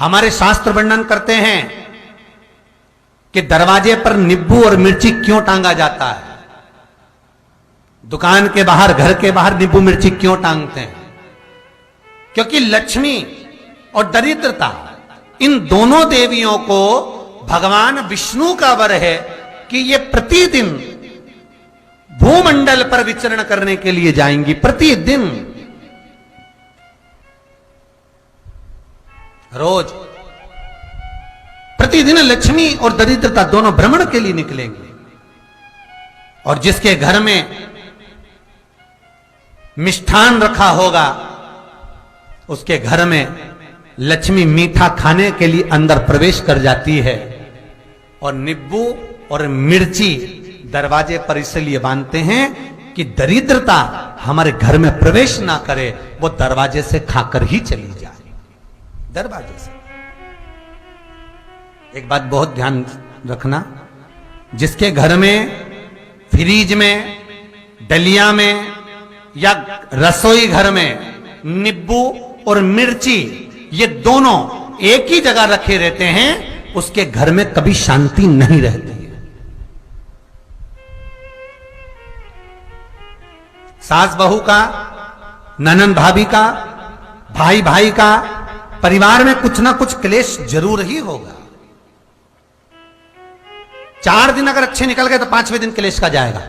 हमारे शास्त्र वर्णन करते हैं कि दरवाजे पर नींबू और मिर्ची क्यों टांगा जाता है। दुकान के बाहर, घर के बाहर नींबू मिर्ची क्यों टांगते हैं? क्योंकि लक्ष्मी और दरिद्रता, इन दोनों देवियों को भगवान विष्णु का वर है कि ये प्रतिदिन भूमंडल पर विचरण करने के लिए जाएंगी। प्रतिदिन, रोज प्रतिदिन लक्ष्मी और दरिद्रता दोनों भ्रमण के लिए निकलेंगे। और जिसके घर में मिष्ठान रखा होगा, उसके घर में लक्ष्मी मीठा खाने के लिए अंदर प्रवेश कर जाती है। और नींबू और मिर्ची दरवाजे पर इसलिए बांधते हैं कि दरिद्रता हमारे घर में प्रवेश ना करे, वो दरवाजे से खाकर ही चली जाए। दरवाजे से। एक बात बहुत ध्यान रखना, जिसके घर में फ्रिज में, डलिया में या रसोई घर में नींबू और मिर्ची ये दोनों एक ही जगह रखे रहते हैं, उसके घर में कभी शांति नहीं रहती है। सास बहू का, ननंद भाभी का, भाई भाई का, परिवार में कुछ ना कुछ क्लेश जरूर ही होगा। 4 दिन अगर अच्छे निकल गए तो 5वें दिन क्लेश का जाएगा।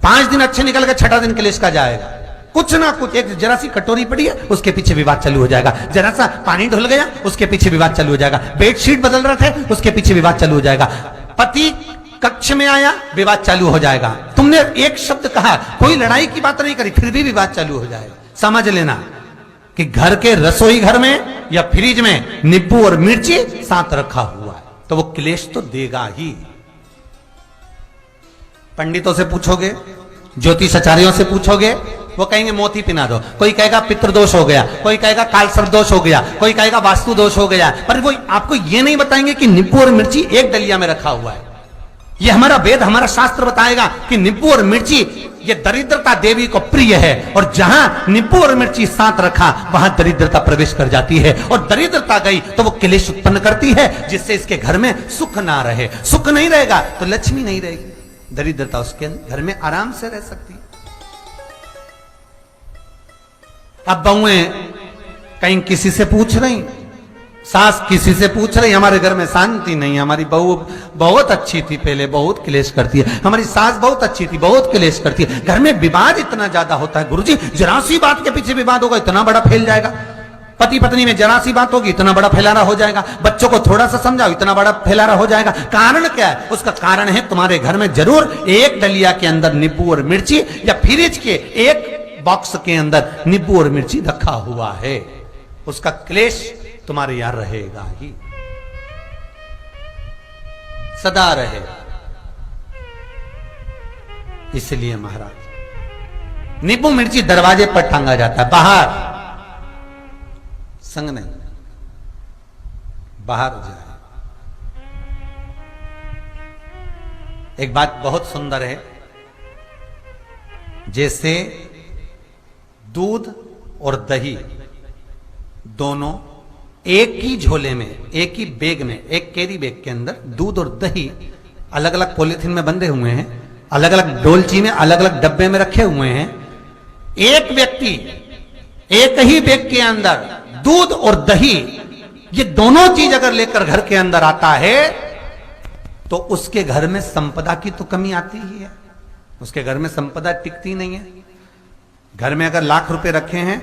5 दिन अच्छे निकल गए, 6ठा दिन क्लेश का जाएगा। कुछ ना कुछ, एक जरा सी कटोरी पड़ी है उसके पीछे विवाद चालू हो जाएगा, जरा सा पानी ढुल गया उसके पीछे विवाद चालू हो जाएगा, बेडशीट बदल रहे थे उसके पीछे विवाद चालू हो जाएगा, पति कक्ष में आया विवाद चालू हो जाएगा, तुमने एक शब्द कहा, कोई लड़ाई की बात नहीं करी, फिर भी विवाद चालू हो जाएगा। समझ लेना कि घर के रसोई घर में या फ्रिज में नींबू और मिर्ची साथ रखा हुआ है तो वो क्लेश तो देगा ही। पंडितों से पूछोगे, ज्योतिषाचार्यों से पूछोगे, वो कहेंगे मोती पिना दो, कोई कहेगा पितृदोष हो गया, कोई कहेगा कालसर्प दोष हो गया, कोई कहेगा वास्तु दोष हो गया, पर वो आपको ये नहीं बताएंगे कि नींबू और मिर्ची एक डलिया में रखा हुआ है। ये हमारा वेद, हमारा शास्त्र बताएगा कि नींबू और मिर्ची ये दरिद्रता देवी को प्रिय है, और जहां नींबू और मिर्ची साथ रखा वहां दरिद्रता प्रवेश कर जाती है, और दरिद्रता गई तो वो क्लेश उत्पन्न करती है, जिससे इसके घर में सुख ना रहे। सुख नहीं रहेगा तो लक्ष्मी नहीं रहेगी, दरिद्रता उसके घर में आराम से रह सकती है। अब बहुएं कहीं किसी से पूछ रही, सास किसी से पूछ रही, हमारे घर में शांति नहीं, हमारी बहू बहुत अच्छी थी, पहले बहुत क्लेश करती है, हमारी सास बहुत अच्छी थी, बहुत क्लेश करती है, घर में विवाद इतना ज्यादा होता है। गुरुजी, जरा सी बात के पीछे विवाद होगा इतना बड़ा फैल जाएगा, पति पत्नी में जरा सी बात होगी इतना बड़ा फैलाना हो जाएगा, बच्चों को थोड़ा सा समझाओ इतना बड़ा फैलाना हो जाएगा। कारण क्या है? उसका कारण है तुम्हारे घर में जरूर एक डलिया के अंदर नींबू और मिर्ची या फ्रिज के एक बॉक्स के अंदर नींबू और मिर्ची रखा हुआ है, उसका क्लेश तुम्हारे यहां रहेगा ही, सदा रहेगा। इसलिए महाराज नींबू मिर्ची दरवाजे पर टांगा जाता है, बाहर संग नहीं, बाहर जाए। एक बात बहुत सुंदर है, जैसे दूध और दही दोनों एक ही झोले में, एक ही बैग में, एक कैरी बैग के अंदर दूध और दही अलग अलग पॉलिथीन में बंधे हुए हैं, अलग अलग डोलची में, अलग अलग डब्बे में रखे हुए हैं। एक व्यक्ति एक ही बैग के अंदर दूध और दही ये दोनों चीज अगर लेकर घर के अंदर आता है तो उसके घर में संपदा की तो कमी आती ही है, उसके घर में संपदा टिकती नहीं है। घर में अगर लाख रुपए रखे हैं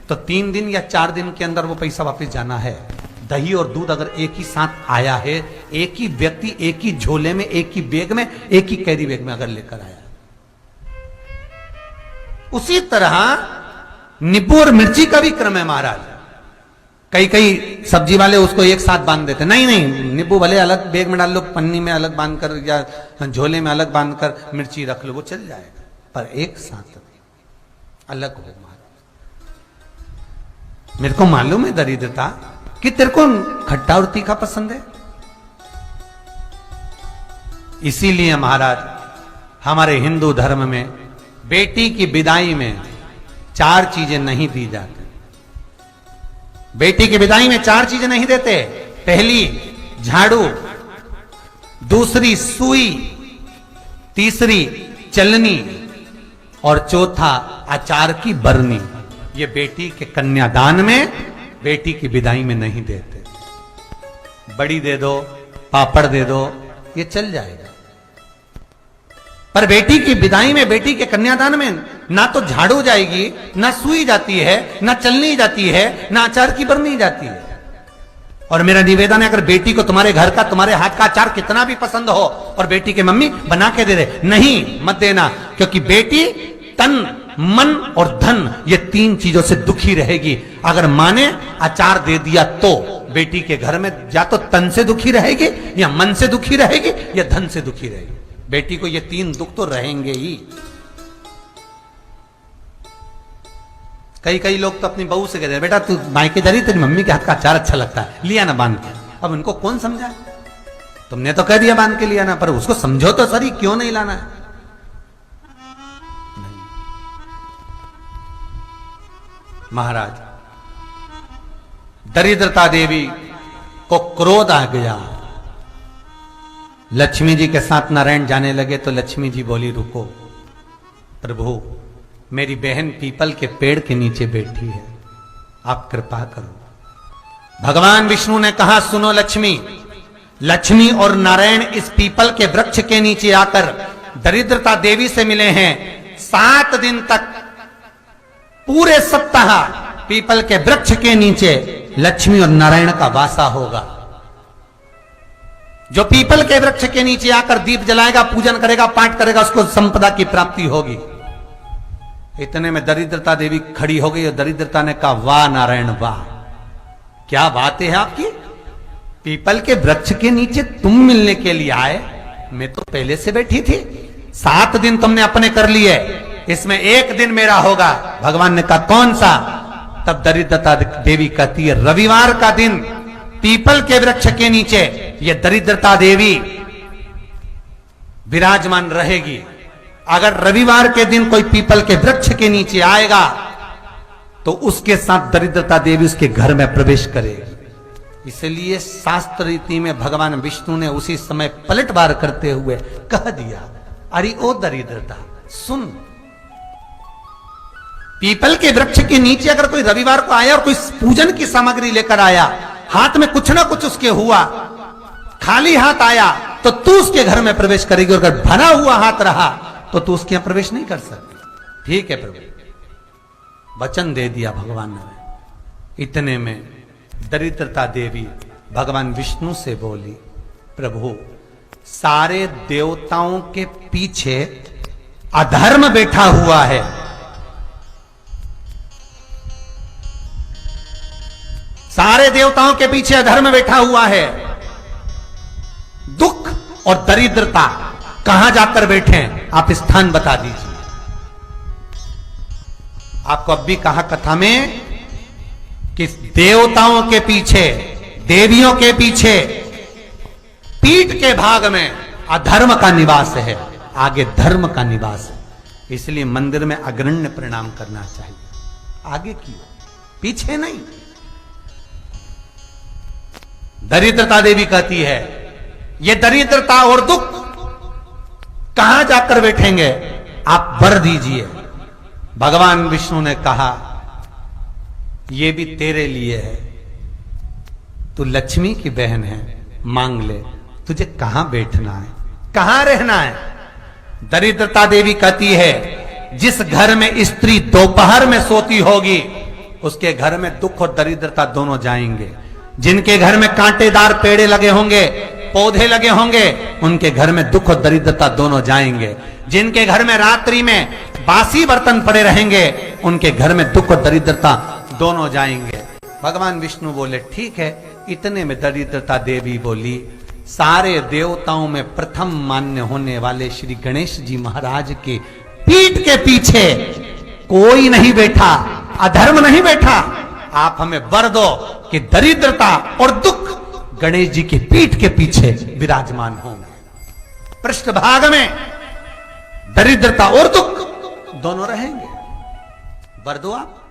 तो 3 दिन या 4 दिन के अंदर वो पैसा वापस जाना है। दही और दूध अगर एक ही साथ आया है, एक ही व्यक्ति एक ही झोले में, एक ही बैग में, एक ही कैरी बैग में अगर लेकर आया, उसी तरह नींबू और मिर्ची का भी क्रम है महाराज। कई कई सब्जी वाले उसको एक साथ बांध देते, नहीं नहीं, नींबू भले अलग बैग में डाल लो, पन्नी में अलग बांध कर या झोले में अलग बांध कर मिर्ची रख लो, वो चल जाएगा, पर एक साथ अलग हो। मेरे को मालूम है दरिद्रता कि तेरे को खट्टा और तीखा पसंद है, इसीलिए महाराज हमारे हिंदू धर्म में बेटी की विदाई में 4 चीजें नहीं दी जाती। बेटी की विदाई में 4 चीजें नहीं देते। पहली झाड़ू, दूसरी सुई, तीसरी चलनी और चौथा अचार की बरनी। ये बेटी के कन्यादान में, बेटी की विदाई में नहीं देते। बड़ी दे दो, पापड़ दे दो, ये चल जाएगा, पर बेटी की विदाई में, बेटी के कन्यादान में ना तो झाड़ू जाएगी, ना सुई जाती है, ना चलनी जाती है, ना अचार की बरनी जाती है। और मेरा निवेदन है, अगर बेटी को तुम्हारे घर का, तुम्हारे हाथ का अचार कितना भी पसंद हो और बेटी के मम्मी बना के दे दे, नहीं, मत देना, क्योंकि बेटी तन, मन और धन, ये तीन चीजों से दुखी रहेगी। अगर माँ ने अचार दे दिया तो बेटी के घर में या तो तन से दुखी रहेगी, या मन से दुखी रहेगी, या धन से दुखी रहेगी। बेटी को ये तीन दुख तो रहेंगे ही। कई लोग तो अपनी बहू से कहते हैं, बेटा तू मायके जा रही, तेरी मम्मी के हाथ का अचार अच्छा लगता है, लिया ना बांध के। अब उनको कौन समझाए? तुमने तो कह दिया बांध के लिया ना, पर उसको समझो तो सही, क्यों नहीं लाना है? नहीं। महाराज, दरिद्रता देवी को क्रोध आ गया। लक्ष्मी जी के साथ नारायण जाने लगे तो लक्ष्मी जी बोली, रुको प्रभु, मेरी बहन पीपल के पेड़ के नीचे बैठी है, आप कृपा करो। भगवान विष्णु ने कहा, सुनो लक्ष्मी, लक्ष्मी और नारायण इस पीपल के वृक्ष के नीचे आकर दरिद्रता देवी से मिले हैं। 7 दिन तक, पूरे सप्ताह पीपल के वृक्ष के नीचे लक्ष्मी और नारायण का वासा होगा। जो पीपल के वृक्ष के नीचे आकर दीप जलाएगा, पूजन करेगा, पाठ करेगा, उसको संपदा की प्राप्ति होगी। इतने में दरिद्रता देवी खड़ी हो गई और दरिद्रता ने कहा, वाह नारायण वाह, क्या बात है आपकी, पीपल के वृक्ष के नीचे तुम मिलने के लिए आए, मैं तो पहले से बैठी थी। 7 दिन तुमने अपने कर लिए, इसमें 1 दिन मेरा होगा। भगवान ने कहा, कौन सा? तब दरिद्रता देवी कहती है, रविवार का दिन पीपल के वृक्ष के नीचे ये दरिद्रता देवी विराजमान रहेगी। अगर रविवार के दिन कोई पीपल के वृक्ष के नीचे आएगा तो उसके साथ दरिद्रता देवी उसके घर में प्रवेश करेगी। इसलिए शास्त्र रीति में भगवान विष्णु ने उसी समय पलटवार करते हुए कह दिया, अरे ओ दरिद्रता सुन, पीपल के वृक्ष के नीचे अगर कोई रविवार को आया और कोई पूजन की सामग्री लेकर आया, हाथ में कुछ ना कुछ उसके हुआ, खाली हाथ आया, तो तू उसके घर में प्रवेश करेगी, और अगर भरा हुआ हाथ रहा तो तू उसके यहां प्रवेश नहीं कर सकती। ठीक है प्रभु, वचन दे दिया भगवान ने। इतने में दरिद्रता देवी भगवान विष्णु से बोली, प्रभु, सारे देवताओं के पीछे अधर्म बैठा हुआ है, सारे देवताओं के पीछे अधर्म बैठा हुआ है। दुख और दरिद्रता कहां जाकर बैठे हैं, आप स्थान बता दीजिए। आपको अब भी कहा कथा में कि देवताओं के पीछे, देवियों के पीछे, पीठ के भाग में अधर्म का निवास है, आगे धर्म का निवास है। इसलिए मंदिर में अग्रण्य प्रणाम करना चाहिए, आगे क्यों, पीछे नहीं। दरिद्रता देवी कहती है, ये दरिद्रता और दुख कहां जाकर बैठेंगे, आप वर दीजिए। भगवान विष्णु ने कहा, ये भी तेरे लिए है, तू लक्ष्मी की बहन है, मांग ले, तुझे कहां बैठना है, कहां रहना है। दरिद्रता देवी कहती है, जिस घर में स्त्री दोपहर में सोती होगी उसके घर में दुख और दरिद्रता दोनों जाएंगे। जिनके घर में कांटेदार पेड़े लगे होंगे, पौधे लगे होंगे, उनके घर में दुख और दरिद्रता दोनों जाएंगे। जिनके घर में रात्रि में बासी बर्तन पड़े रहेंगे, उनके घर में दुख और दरिद्रता दोनों जाएंगे। भगवान विष्णु बोले, ठीक है। इतने में दरिद्रता देवी बोली, सारे देवताओं में प्रथम मान्य होने वाले श्री गणेश जी महाराज के पीठ के पीछे कोई नहीं बैठा, अधर्म नहीं बैठा। आप हमें वर दो कि दरिद्रता और दुख गणेश जी के पीठ के पीछे विराजमान होंगे, पृष्ठभाग में दरिद्रता और दुख दोनों रहेंगे। वर दो आप।